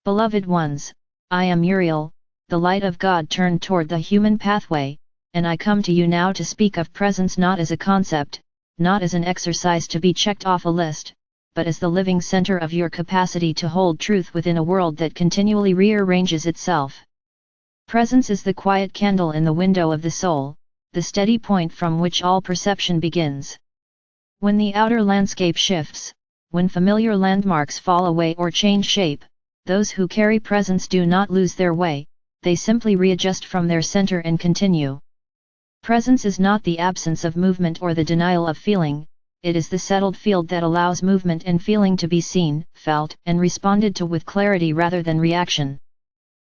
Beloved ones, I am Uriel, the light of God turned toward the human pathway, and I come to you now to speak of presence not as a concept, not as an exercise to be checked off a list, but as the living center of your capacity to hold truth within a world that continually rearranges itself. Presence is the quiet candle in the window of the soul, the steady point from which all perception begins. When the outer landscape shifts, when familiar landmarks fall away or change shape, those who carry presence do not lose their way, they simply readjust from their center and continue. Presence is not the absence of movement or the denial of feeling, it is the settled field that allows movement and feeling to be seen, felt, and responded to with clarity rather than reaction.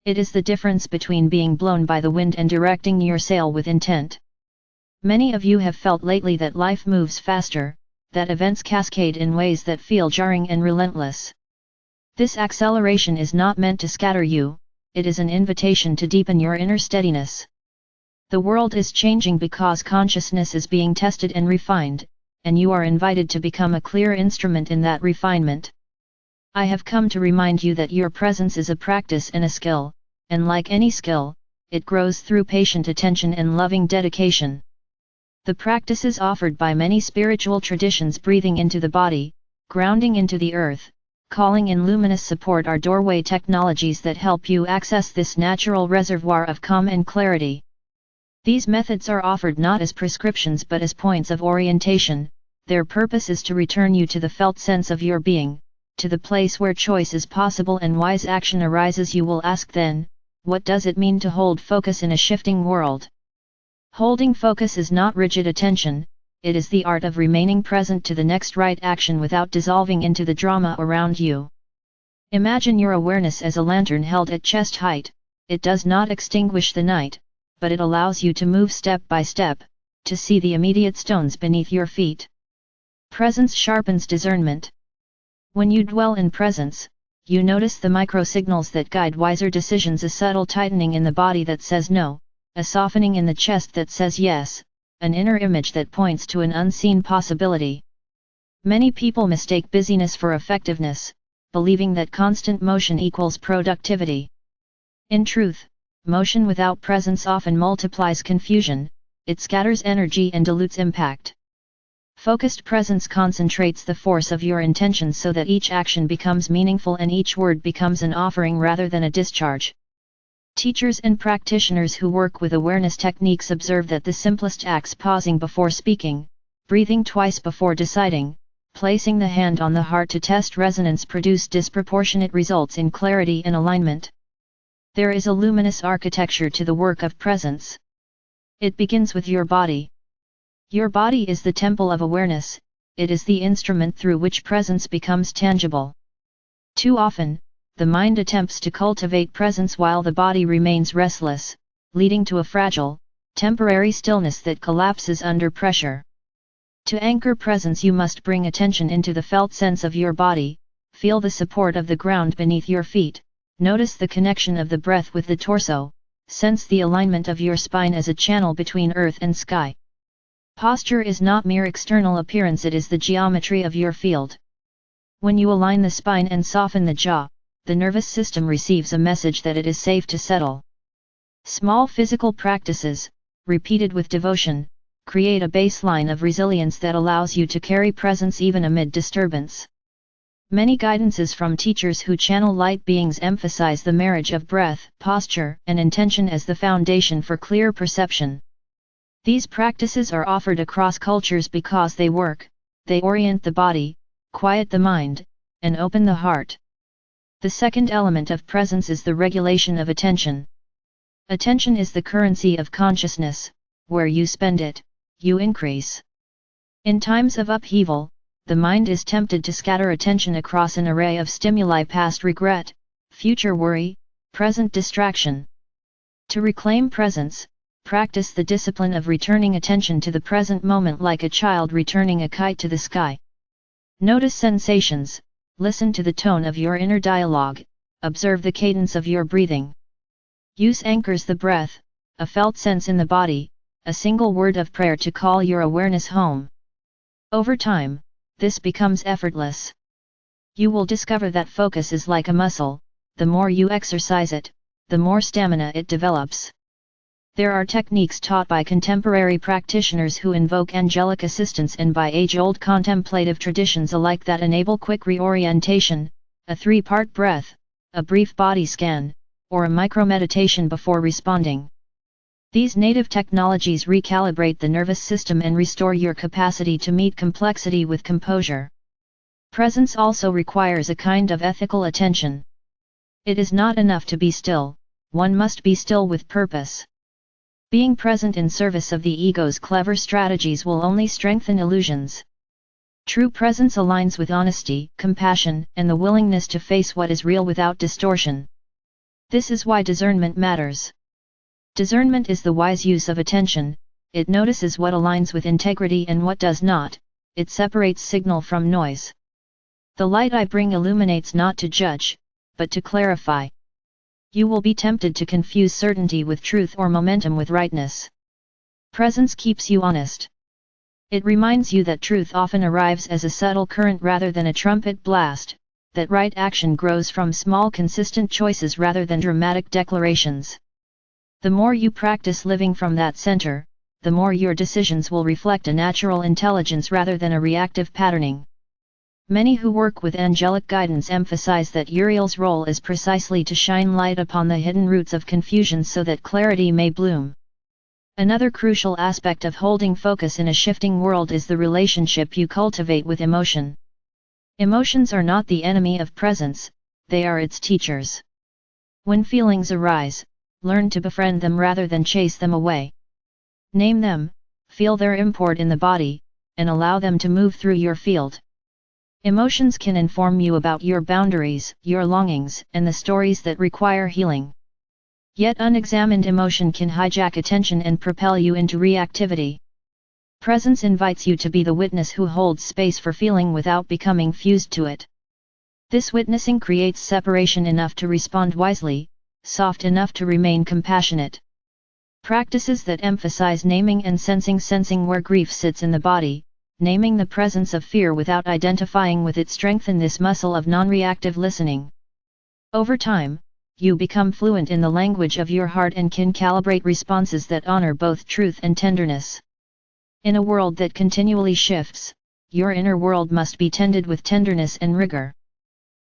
It is the difference between being blown by the wind and directing your sail with intent. Many of you have felt lately that life moves faster, that events cascade in ways that feel jarring and relentless. This acceleration is not meant to scatter you, it is an invitation to deepen your inner steadiness. The world is changing because consciousness is being tested and refined, and you are invited to become a clear instrument in that refinement. I have come to remind you that your presence is a practice and a skill, and like any skill, it grows through patient attention and loving dedication. The practices offered by many spiritual traditions, breathing into the body, grounding into the earth, calling in luminous support, are doorway technologies that help you access this natural reservoir of calm and clarity. These methods are offered not as prescriptions but as points of orientation. Their purpose is to return you to the felt sense of your being, to the place where choice is possible and wise action arises. You will ask then, what does it mean to hold focus in a shifting world? Holding focus is not rigid attention, it is the art of remaining present to the next right action without dissolving into the drama around you. Imagine your awareness as a lantern held at chest height. It does not extinguish the night, but it allows you to move step by step, to see the immediate stones beneath your feet. Presence sharpens discernment. When you dwell in presence, you notice the micro-signals that guide wiser decisions: a subtle tightening in the body that says no, a softening in the chest that says yes, an inner image that points to an unseen possibility. Many people mistake busyness for effectiveness, believing that constant motion equals productivity. In truth, motion without presence often multiplies confusion, it scatters energy and dilutes impact. Focused presence concentrates the force of your intentions so that each action becomes meaningful and each word becomes an offering rather than a discharge. Teachers and practitioners who work with awareness techniques observe that the simplest acts, pausing before speaking, breathing twice before deciding, placing the hand on the heart to test resonance, produce disproportionate results in clarity and alignment. There is a luminous architecture to the work of presence. It begins with your body. Your body is the temple of awareness, it is the instrument through which presence becomes tangible. Too often, the mind attempts to cultivate presence while the body remains restless, leading to a fragile, temporary stillness that collapses under pressure. To anchor presence, you must bring attention into the felt sense of your body, feel the support of the ground beneath your feet, notice the connection of the breath with the torso, sense the alignment of your spine as a channel between earth and sky. Posture is not mere external appearance, it is the geometry of your field. When you align the spine and soften the jaw, the nervous system receives a message that it is safe to settle. Small physical practices, repeated with devotion, create a baseline of resilience that allows you to carry presence even amid disturbance. Many guidances from teachers who channel light beings emphasize the marriage of breath, posture, and intention as the foundation for clear perception. These practices are offered across cultures because they work, they orient the body, quiet the mind, and open the heart. The second element of presence is the regulation of attention. Attention is the currency of consciousness, where you spend it, you increase. In times of upheaval, the mind is tempted to scatter attention across an array of stimuli: past regret, future worry, present distraction. To reclaim presence, practice the discipline of returning attention to the present moment like a child returning a kite to the sky. Notice sensations, listen to the tone of your inner dialogue, observe the cadence of your breathing. Use anchors: the breath, a felt sense in the body, a single word of prayer to call your awareness home. Over time, this becomes effortless. You will discover that focus is like a muscle, the more you exercise it, the more stamina it develops. There are techniques taught by contemporary practitioners who invoke angelic assistance and by age-old contemplative traditions alike that enable quick reorientation, a 3-part breath, a brief body scan, or a micro-meditation before responding. These native technologies recalibrate the nervous system and restore your capacity to meet complexity with composure. Presence also requires a kind of ethical attention. It is not enough to be still, one must be still with purpose. Being present in service of the ego's clever strategies will only strengthen illusions. True presence aligns with honesty, compassion, and the willingness to face what is real without distortion. This is why discernment matters. Discernment is the wise use of attention, it notices what aligns with integrity and what does not, it separates signal from noise. The light I bring illuminates not to judge, but to clarify. You will be tempted to confuse certainty with truth or momentum with rightness. Presence keeps you honest. It reminds you that truth often arrives as a subtle current rather than a trumpet blast, that right action grows from small consistent choices rather than dramatic declarations. The more you practice living from that center, the more your decisions will reflect a natural intelligence rather than a reactive patterning. Many who work with angelic guidance emphasize that Uriel's role is precisely to shine light upon the hidden roots of confusion so that clarity may bloom. Another crucial aspect of holding focus in a shifting world is the relationship you cultivate with emotion. Emotions are not the enemy of presence, they are its teachers. When feelings arise, learn to befriend them rather than chase them away. Name them, feel their import in the body, and allow them to move through your field. Emotions can inform you about your boundaries, your longings, and the stories that require healing. Yet unexamined emotion can hijack attention and propel you into reactivity. Presence invites you to be the witness who holds space for feeling without becoming fused to it. This witnessing creates separation enough to respond wisely, soft enough to remain compassionate. Practices that emphasize naming and sensing where grief sits in the body, naming the presence of fear without identifying with it strengthen this muscle of non-reactive listening. Over time, you become fluent in the language of your heart and can calibrate responses that honor both truth and tenderness. In a world that continually shifts, your inner world must be tended with tenderness and rigor.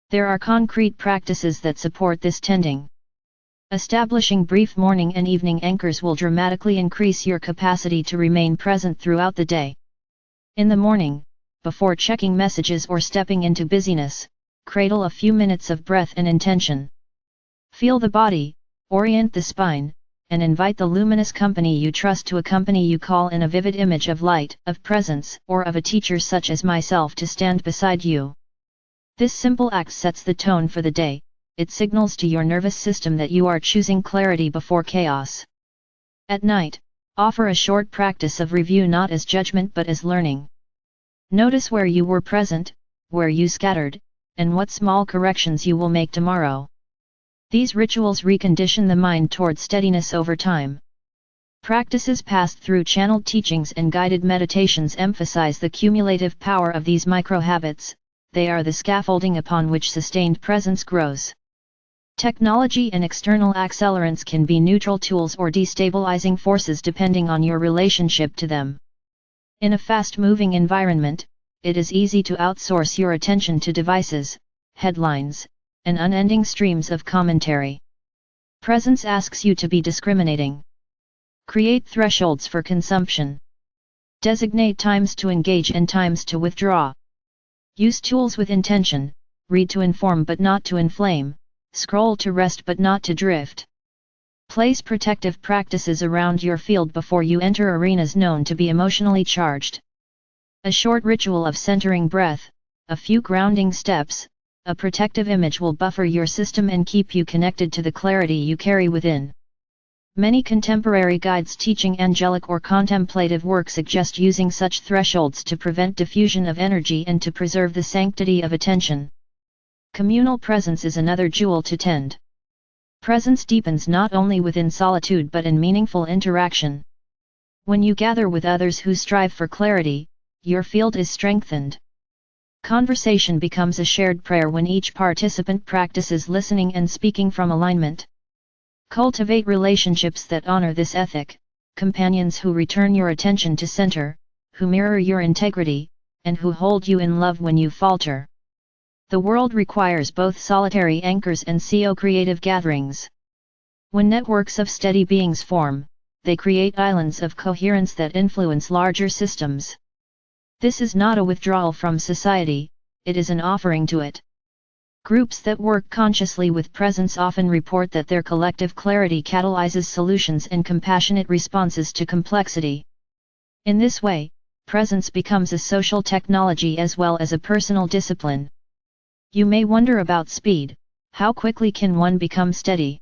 There are concrete practices that support this tending. Establishing brief morning and evening anchors will dramatically increase your capacity to remain present throughout the day. In the morning, before checking messages or stepping into busyness, cradle a few minutes of breath and intention. Feel the body, orient the spine, and invite the luminous company you trust to accompany you. Call in a vivid image of light, of presence, or of a teacher such as myself to stand beside you. This simple act sets the tone for the day, it signals to your nervous system that you are choosing clarity before chaos. At night, offer a short practice of review not as judgment but as learning. Notice where you were present, where you scattered, and what small corrections you will make tomorrow. These rituals recondition the mind toward steadiness over time. Practices passed through channeled teachings and guided meditations emphasize the cumulative power of these micro-habits, they are the scaffolding upon which sustained presence grows. Technology and external accelerants can be neutral tools or destabilizing forces depending on your relationship to them. In a fast-moving environment, it is easy to outsource your attention to devices, headlines, and unending streams of commentary. Presence asks you to be discriminating. Create thresholds for consumption. Designate times to engage and times to withdraw. Use tools with intention, read to inform but not to inflame, scroll to rest but not to drift. Place protective practices around your field before you enter arenas known to be emotionally charged. A short ritual of centering breath, a few grounding steps, a protective image will buffer your system and keep you connected to the clarity you carry within. Many contemporary guides teaching angelic or contemplative work suggest using such thresholds to prevent diffusion of energy and to preserve the sanctity of attention. Communal presence is another jewel to tend. Presence deepens not only within solitude but in meaningful interaction. When you gather with others who strive for clarity, your field is strengthened. Conversation becomes a shared prayer when each participant practices listening and speaking from alignment. Cultivate relationships that honor this ethic, companions who return your attention to center, who mirror your integrity, and who hold you in love when you falter. The world requires both solitary anchors and co-creative gatherings. When networks of steady beings form, they create islands of coherence that influence larger systems. This is not a withdrawal from society, it is an offering to it. Groups that work consciously with presence often report that their collective clarity catalyzes solutions and compassionate responses to complexity. In this way, presence becomes a social technology as well as a personal discipline. You may wonder about speed. How quickly can one become steady?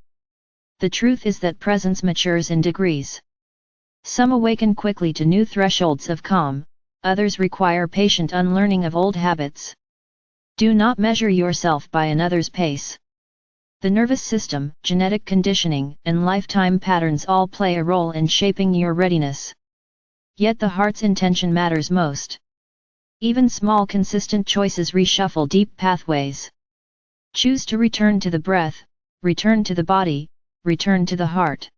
The truth is that presence matures in degrees. Some awaken quickly to new thresholds of calm, others require patient unlearning of old habits. Do not measure yourself by another's pace. The nervous system, genetic conditioning, and lifetime patterns all play a role in shaping your readiness. Yet the heart's intention matters most. Even small consistent choices reshuffle deep pathways. Choose to return to the breath, return to the body, return to the heart.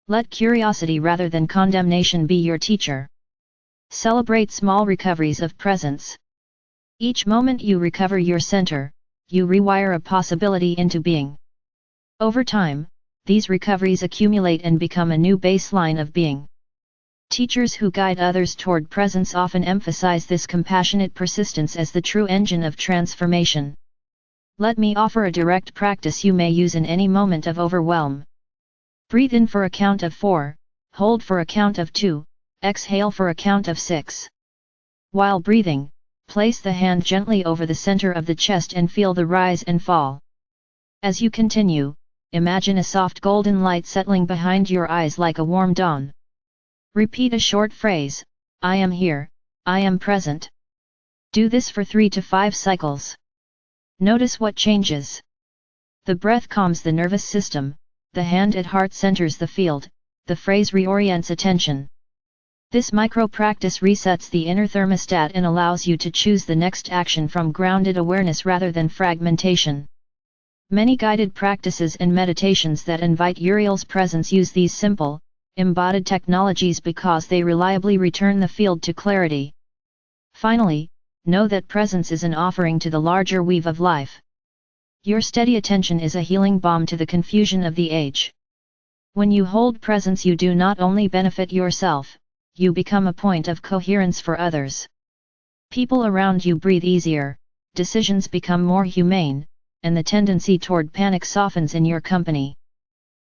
Let curiosity rather than condemnation be your teacher. Celebrate small recoveries of presence. Each moment you recover your center, you rewire a possibility into being. Over time, these recoveries accumulate and become a new baseline of being. Teachers who guide others toward presence often emphasize this compassionate persistence as the true engine of transformation. Let me offer a direct practice you may use in any moment of overwhelm. Breathe in for a count of 4, hold for a count of 2, exhale for a count of 6. While breathing, place the hand gently over the center of the chest and feel the rise and fall. As you continue, imagine a soft golden light settling behind your eyes like a warm dawn. Repeat a short phrase, I am here, I am present. Do this for 3 to 5 cycles. Notice what changes. The breath calms the nervous system, the hand at heart centers the field, the phrase reorients attention. This micro-practice resets the inner thermostat and allows you to choose the next action from grounded awareness rather than fragmentation. Many guided practices and meditations that invite Uriel's presence use these simple, embodied technologies because they reliably return the field to clarity. Finally, know that presence is an offering to the larger weave of life. Your steady attention is a healing balm to the confusion of the age. When you hold presence, you do not only benefit yourself, you become a point of coherence for others. People around you breathe easier, decisions become more humane, and the tendency toward panic softens in your company.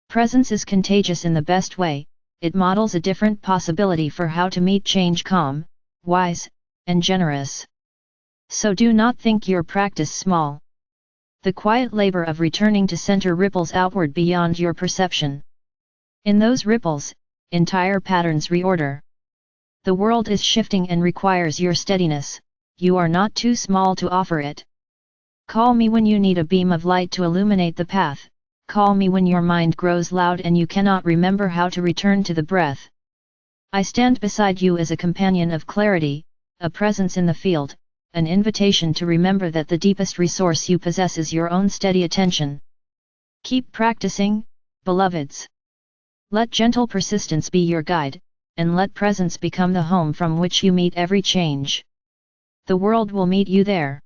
Presence is contagious in the best way, it models a different possibility for how to meet change calm, wise, and generous. So do not think your practice small. The quiet labor of returning to center ripples outward beyond your perception. In those ripples, entire patterns reorder. The world is shifting and requires your steadiness, you are not too small to offer it. Call me when you need a beam of light to illuminate the path, call me when your mind grows loud and you cannot remember how to return to the breath. I stand beside you as a companion of clarity, a presence in the field, an invitation to remember that the deepest resource you possess is your own steady attention. Keep practicing, beloveds. Let gentle persistence be your guide, and let presence become the home from which you meet every change. The world will meet you there.